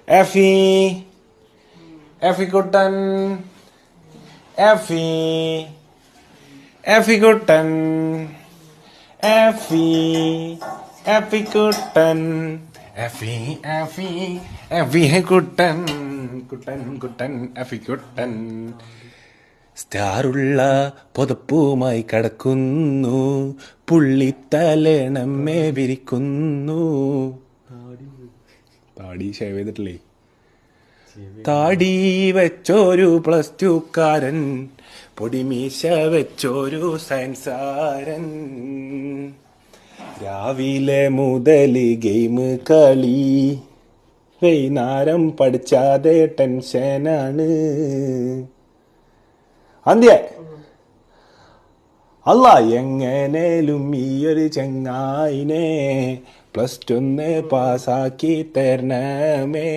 എഫി എഫിക്കുട്ടൻ എഫി എഫിക്കുട്ടൻ എഫി എഫിക്കുട്ടൻ എഫി എഫി എഫി കുട്ടൻ കുട്ടൻ കുട്ടൻ എഫിക്കുട്ടൻ. സ്റ്റാറുള്ള പുതപ്പുമായി കിടക്കുന്നു, പുള്ളിത്തലേണമ്മേ വിരിക്കുന്നു. താടി ഷേവ് ചെയ്തിട്ടില്ലേ? താടി വെച്ചൊരു പ്ലസ് ടുക്കാരൻ, പൊടിമീശ വെച്ചൊരു സയൻസാരൻ. രാവിലെ മുതൽ ഗെയിം കളി, വൈകുന്നേരം പഠിച്ചാതെ ടെൻഷനാണ്. അന്ത്യ അല്ല എങ്ങനേലും ഈ ഒരു ചങ്ങായിനെ +2 പാസ്സാക്കി തരണമേ.